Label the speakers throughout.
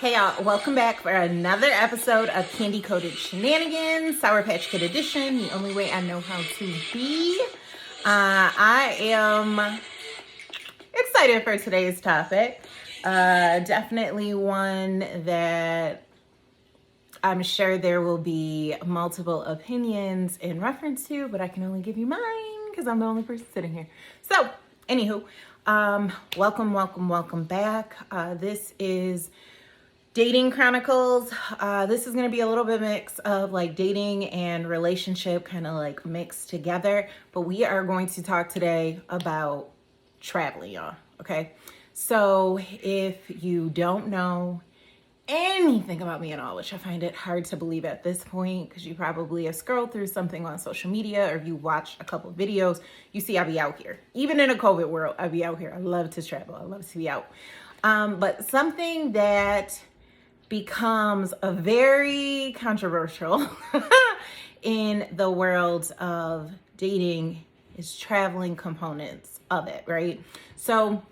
Speaker 1: Hey y'all, welcome back for another episode of Candy Coated Shenanigans, Sour Patch Kid Edition, the only way I know how to be. I am excited for today's topic. Definitely one that I'm sure there will be multiple opinions in reference to, but I can only give you mine because I'm the only person sitting here. So, anywho, welcome back. This is Dating Chronicles. This is going to be a little bit mix of like dating and relationship kind of like mixed together, but we are going to talk today about traveling, y'all. Okay. So if you don't know anything about me at all, which I find it hard to believe at this point, because you probably have scrolled through something on social media or if you watch a couple of videos, you see I be out here. Even in a COVID world, I be out here. I love to travel. I love to be out. But something that becomes a very controversial in the world of dating is traveling components of it, right? So,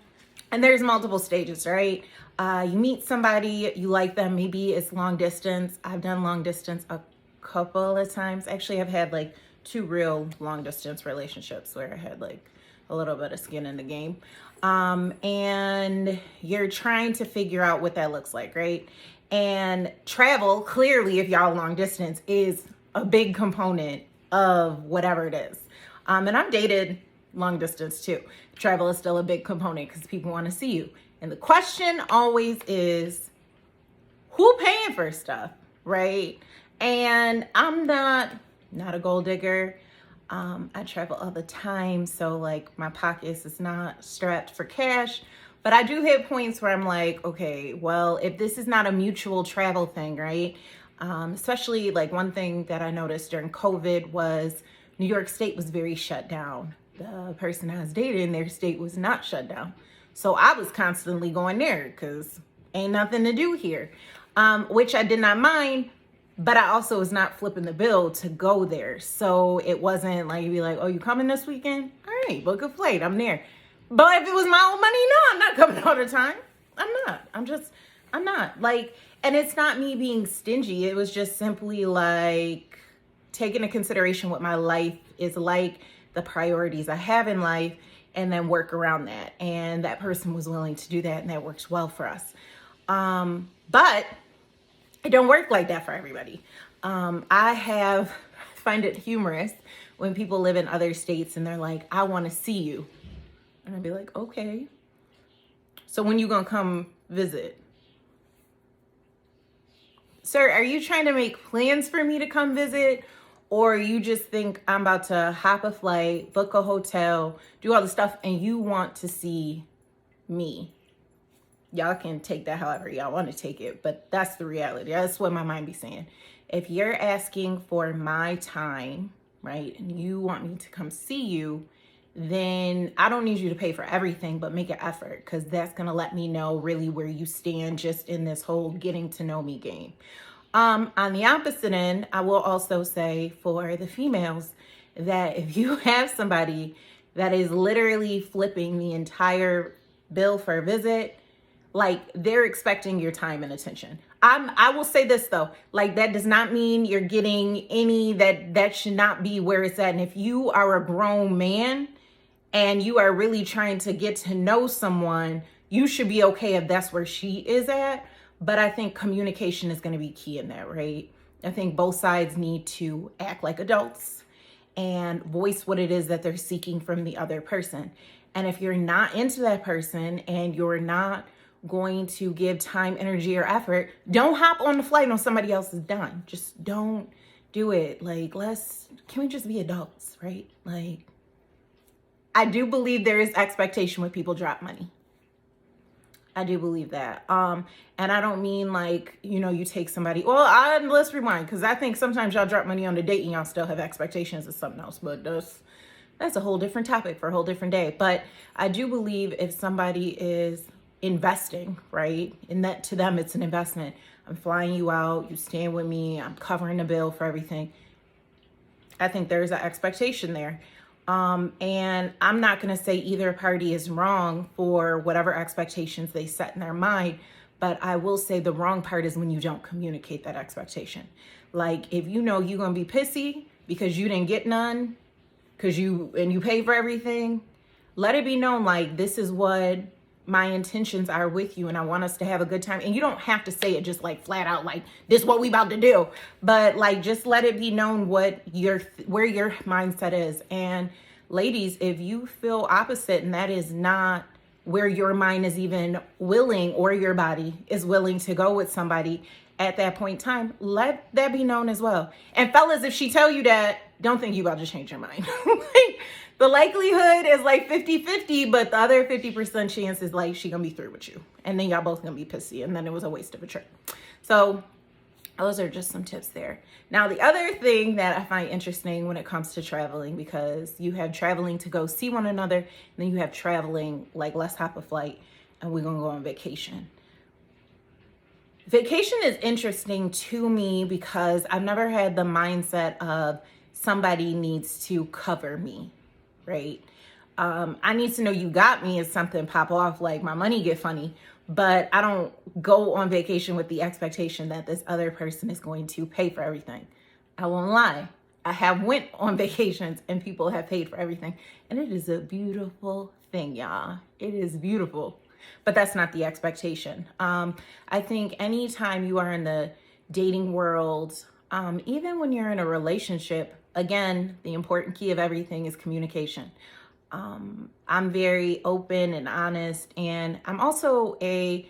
Speaker 1: and there's multiple stages, right? You meet somebody, you like them, maybe it's long distance. I've done long distance a couple of times. Actually, I've had like 2 real long distance relationships where I had like a little bit of skin in the game. And you're trying to figure out what that looks like, right? And travel, clearly, if y'all long distance, is a big component of whatever it is. And I've dated long distance too. Travel is still a big component because people want to see you. And the question always is, who paying for stuff, right? And I'm not a gold digger. I travel all the time, so like my pockets is not strapped for cash. But I do hit points where I'm like, okay, well, if this is not a mutual travel thing, right? Especially like one thing that I noticed during COVID was New York State was very shut down. The person I was dating, their state was not shut down. So I was constantly going there because ain't nothing to do here, which I did not mind. But I also was not flipping the bill to go there. So it wasn't like you'd be like, oh, you coming this weekend? All right, book a flight. I'm there. But if it was my own money, no, I'm not coming all the time. I'm not. Like, and it's not me being stingy. It was just simply like taking into consideration what my life is like, the priorities I have in life, and then work around that. And that person was willing to do that, and that works well for us. But it don't work like that for everybody. I find it humorous when people live in other states and they're like, I want to see you. And I'd be like, okay. So when you gonna come visit? Sir, are you trying to make plans for me to come visit? Or you just think I'm about to hop a flight, book a hotel, do all the stuff, and you want to see me? Y'all can take that however y'all want to take it, but that's the reality. That's what my mind be saying. If you're asking for my time, right, and you want me to come see you, then I don't need you to pay for everything, but make an effort, because that's going to let me know really where you stand just in this whole getting to know me game. On the opposite end, I will also say for the females that if you have somebody that is literally flipping the entire bill for a visit, like they're expecting your time and attention. I will say this though, like that does not mean you're getting any, that should not be where it's at. And if you are a grown man and you are really trying to get to know someone, you should be okay if that's where she is at. But I think communication is going to be key in that, right? I think both sides need to act like adults and voice what it is that they're seeking from the other person. And if you're not into that person and you're not going to give time, energy, or effort, don't hop on the flight on somebody else's dime. Just don't do it. Like, can we just be adults, right? Like, I do believe there is expectation when people drop money. I do believe that. And I don't mean like, you take somebody, let's rewind, because I think sometimes y'all drop money on a date and y'all still have expectations of something else, but that's a whole different topic for a whole different day. But I do believe if somebody is investing, right, and that to them it's an investment. I'm flying you out, you staying with me, I'm covering the bill for everything. I think there's an expectation there. And I'm not going to say either party is wrong for whatever expectations they set in their mind, But I will say the wrong part is when you don't communicate that expectation. Like if you know you're going to be pissy because you didn't get none, because you pay for everything, let it be known like this is what my intentions are with you and I want us to have a good time. And you don't have to say it just like flat out like this is what we about to do, but like just let it be known what where your mindset is. And ladies, if you feel opposite and that is not where your mind is even willing or your body is willing to go with somebody at that point in time, let that be known as well. And fellas, if she tell you that, don't think you about to change your mind. Like, the likelihood is like 50-50, but the other 50% chance is like she gonna be through with you. And then y'all both gonna be pissy and then it was a waste of a trip. So those are just some tips there. Now, the other thing that I find interesting when it comes to traveling, because you have traveling to go see one another, and then you have traveling like let's hop a flight and we're gonna go on vacation. Vacation is interesting to me because I've never had the mindset of somebody needs to cover me, right? I need to know you got me if something pop off, like my money get funny, but I don't go on vacation with the expectation that this other person is going to pay for everything. I won't lie. I have went on vacations and people have paid for everything. And it is a beautiful thing, y'all. It is beautiful. But that's not the expectation. I think anytime you are in the dating world, even when you're in a relationship, again, the important key of everything is communication. I'm very open and honest, and I'm also a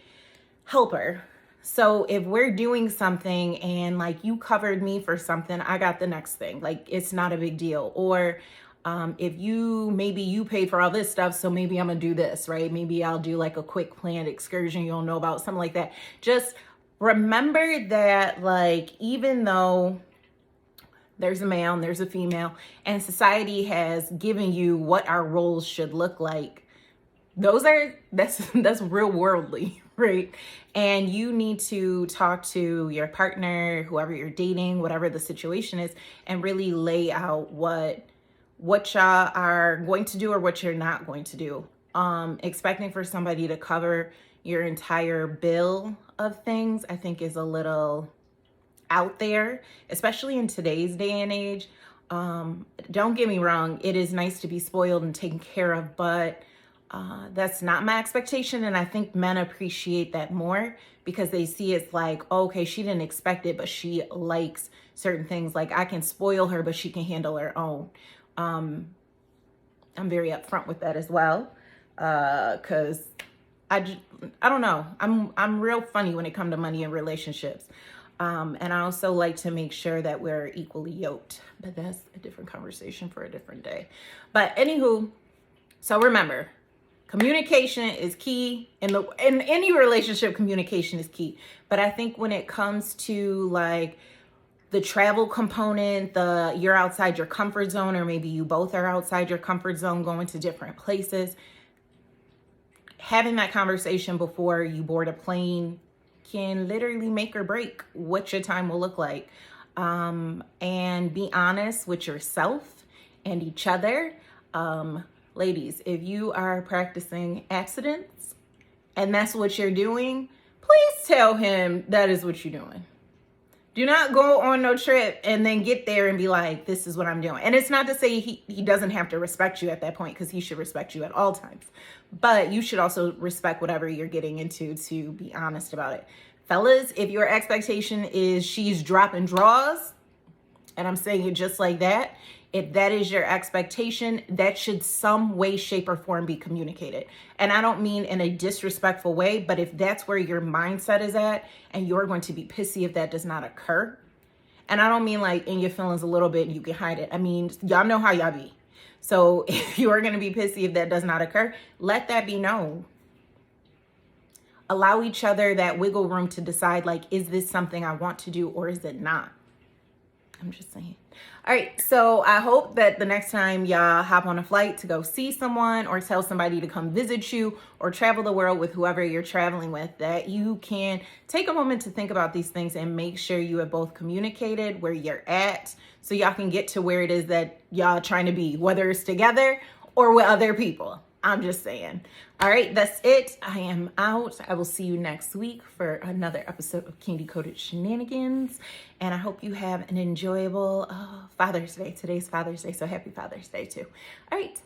Speaker 1: helper. So if we're doing something and like you covered me for something, I got the next thing. Like it's not a big deal. Or if maybe you paid for all this stuff, so maybe I'm gonna do this, right? Maybe I'll do like a quick planned excursion you'll know about, something like that. Just remember that like even though there's a male and there's a female and society has given you what our roles should look like, that's real worldly, right? And you need to talk to your partner, whoever you're dating, whatever the situation is, and really lay out what y'all are going to do or what you're not going to do. Expecting for somebody to cover your entire bill of things, I think is a little out there, especially in today's day and age. Don't get me wrong, it is nice to be spoiled and taken care of, but that's not my expectation. And I think men appreciate that more because they see it's like, oh, okay, she didn't expect it, but she likes certain things. Like I can spoil her, but she can handle her own. I'm very upfront with that as well. Cause I don't know. I'm real funny when it comes to money and relationships. And I also like to make sure that we're equally yoked, but that's a different conversation for a different day. But anywho, so remember, communication is key in any relationship. Communication is key. But I think when it comes to like the travel component, you're outside your comfort zone, or maybe you both are outside your comfort zone going to different places, having that conversation before you board a plane can literally make or break what your time will look like. And be honest with yourself and each other. Ladies, if you are practicing accidents and that's what you're doing, please tell him that is what you're doing. Do not go on no trip and then get there and be like, this is what I'm doing. And it's not to say he doesn't have to respect you at that point, because he should respect you at all times. But you should also respect whatever you're getting into, to be honest about it. Fellas, if your expectation is she's dropping draws, and I'm saying it just like that, if that is your expectation, that should some way, shape, or form be communicated. And I don't mean in a disrespectful way, but if that's where your mindset is at and you're going to be pissy if that does not occur. And I don't mean like in your feelings a little bit and you can hide it. I mean, y'all know how y'all be. So if you are going to be pissy if that does not occur, let that be known. Allow each other that wiggle room to decide, like, is this something I want to do or is it not? I'm just saying. All right, so I hope that the next time y'all hop on a flight to go see someone or tell somebody to come visit you or travel the world with whoever you're traveling with, that you can take a moment to think about these things and make sure you have both communicated where you're at so y'all can get to where it is that y'all trying to be, whether it's together or with other people. I'm just saying. All right, that's it. I am out. I will see you next week for another episode of Candy Coated Shenanigans. And I hope you have an enjoyable Father's Day. Today's Father's Day, so happy Father's Day too. All right,